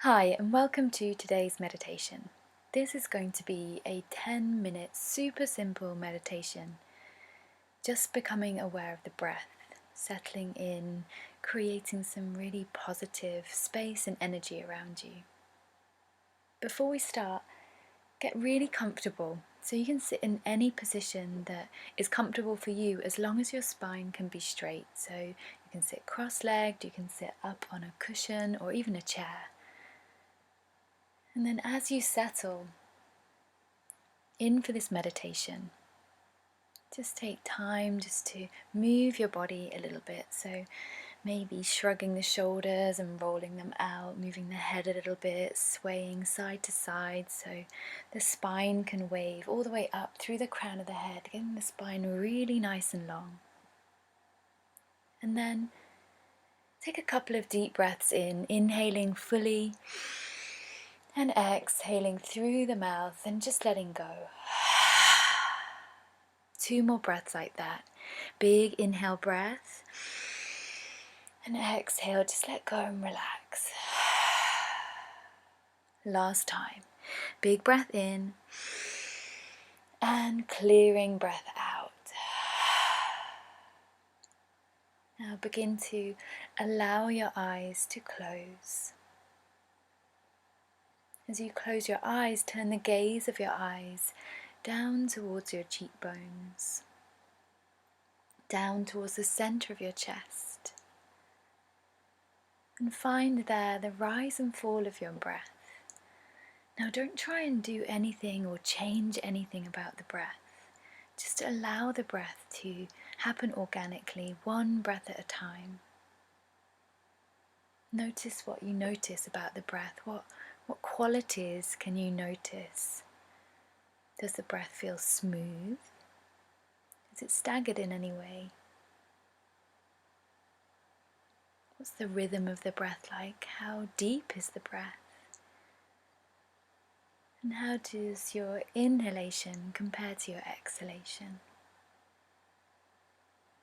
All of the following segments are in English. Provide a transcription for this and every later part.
Hi, and welcome to today's meditation. This is going to be a 10-minute super simple meditation, just becoming aware of the breath, settling in, creating some really positive space and energy around you. Before we start, get really comfortable so you can sit in any position that is comfortable for you as long as your spine can be straight. So you can sit cross-legged, you can sit up on a cushion or even a chair. And then as you settle in for this meditation, just take time just to move your body a little bit. So maybe shrugging the shoulders and rolling them out, moving the head a little bit, swaying side to side so the spine can wave all the way up through the crown of the head, getting the spine really nice and long. And then take a couple of deep breaths in, inhaling fully and exhaling through the mouth and just letting go. 2 more breaths like that. Big inhale breath. And exhale, just let go and relax. Last time. Big breath in. And clearing breath out. Now begin to allow your eyes to close. As you close your eyes, turn the gaze of your eyes down towards your cheekbones, down towards the center of your chest, and find there the rise and fall of your breath. Now don't try and do anything or change anything about the breath. Just allow the breath to happen organically, one breath at a time. Notice what you notice about the breath. What qualities can you notice? Does the breath feel smooth? Is it staggered in any way? What's the rhythm of the breath like? How deep is the breath? And how does your inhalation compare to your exhalation?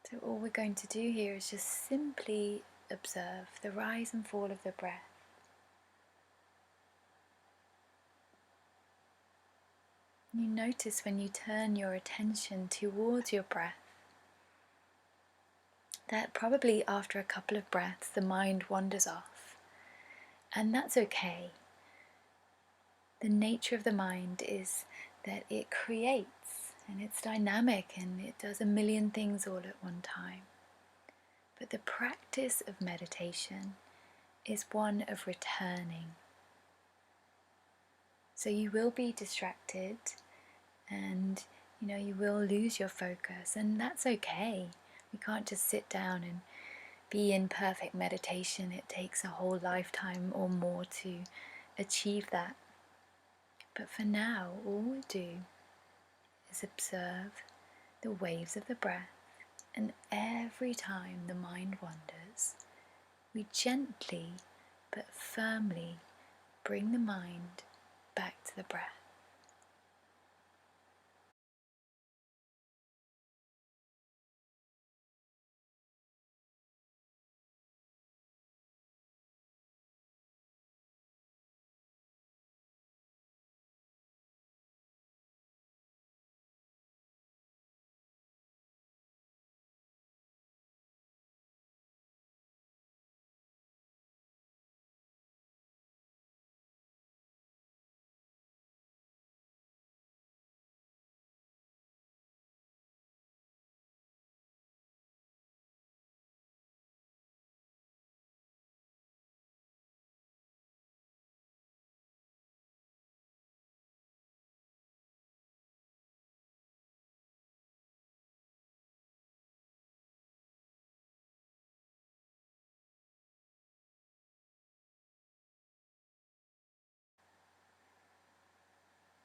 So all we're going to do here is just simply observe the rise and fall of the breath. You notice when you turn your attention towards your breath that probably after a couple of breaths the mind wanders off. And that's okay. The nature of the mind is that it creates and it's dynamic and it does a million things all at one time. But the practice of meditation is one of returning. So you will be distracted and you will lose your focus, and that's okay. We can't just sit down and be in perfect meditation. It takes a whole lifetime or more to achieve that. But for now, all we do is observe the waves of the breath, and every time the mind wanders, we gently but firmly bring the mind back to the breath.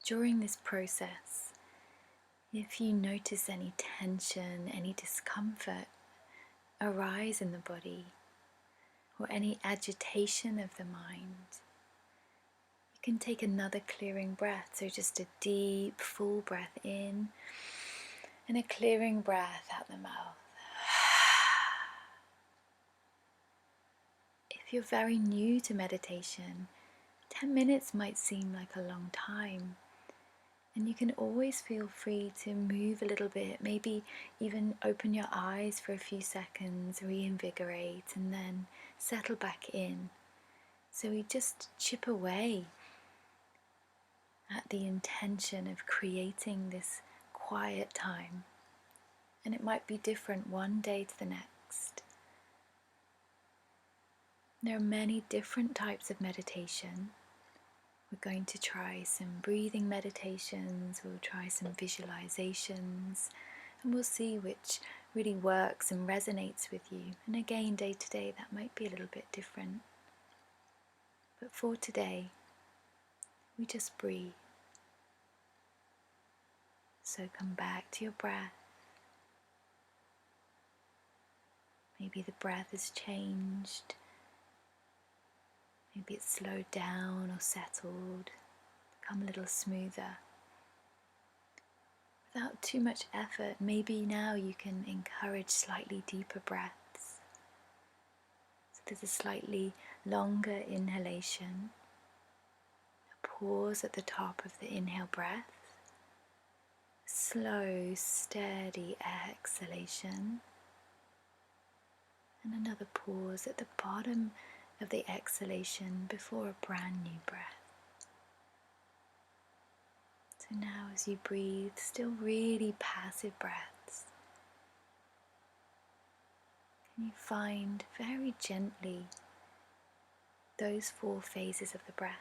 During this process, if you notice any tension, any discomfort arise in the body, or any agitation of the mind, you can take another clearing breath. So just a deep, full breath in and a clearing breath out the mouth. If you're very new to meditation, 10 minutes might seem like a long time, and you can always feel free to move a little bit, maybe even open your eyes for a few seconds, reinvigorate, and then settle back in. So we just chip away at the intention of creating this quiet time. And it might be different one day to the next. There are many different types of meditation. We're going to try some breathing meditations, we'll try some visualizations, and we'll see which really works and resonates with you. And again, day to day, that might be a little bit different. But for today, we just breathe. So come back to your breath. Maybe the breath has changed. Maybe it's slowed down or settled, become a little smoother. Without too much effort, maybe now you can encourage slightly deeper breaths. So there's a slightly longer inhalation, a pause at the top of the inhale breath, slow, steady exhalation, and another pause at the bottom of the exhalation before a brand new breath. So now as you breathe, still really passive breaths, can you find very gently those 4 phases of the breath?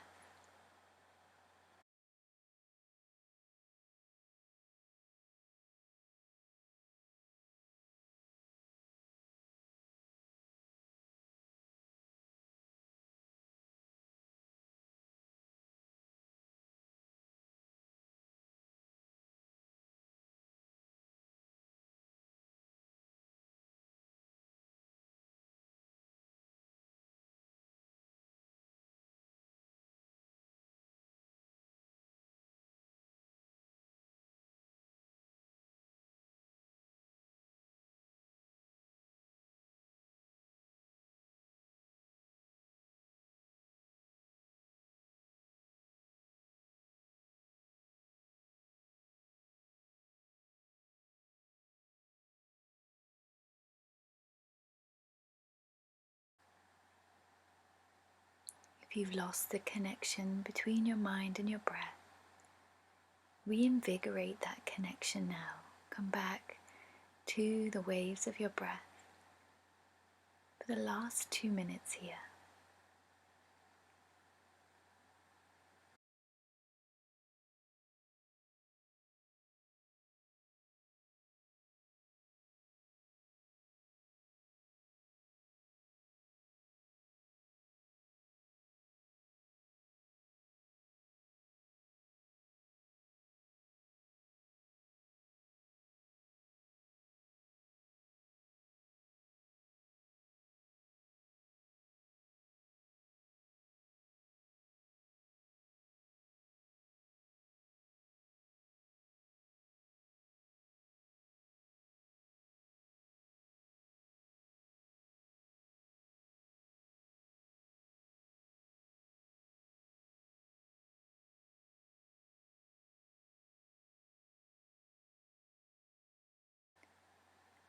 If you've lost the connection between your mind and your breath, reinvigorate that connection now. Come back to the waves of your breath for the last 2 minutes here.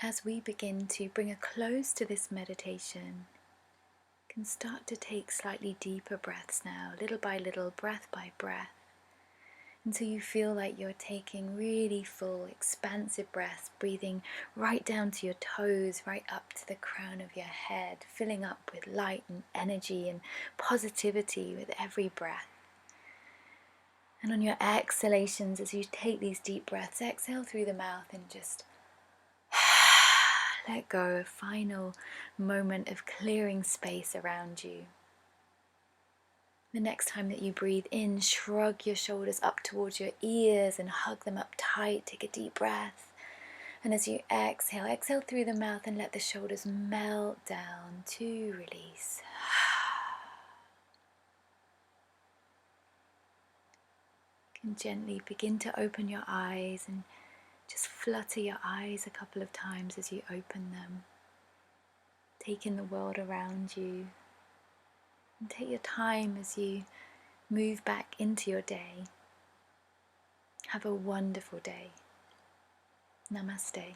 As we begin to bring a close to this meditation, you can start to take slightly deeper breaths now, little by little, breath by breath, until you feel like you're taking really full, expansive breaths, breathing right down to your toes, right up to the crown of your head, filling up with light and energy and positivity with every breath. And on your exhalations, as you take these deep breaths, exhale through the mouth and just let go, a final moment of clearing space around you. The next time that you breathe in, shrug your shoulders up towards your ears and hug them up tight. Take a deep breath. And as you exhale, exhale through the mouth and let the shoulders melt down to release. You can gently begin to open your eyes and just flutter your eyes a couple of times as you open them. Take in the world around you. And take your time as you move back into your day. Have a wonderful day. Namaste.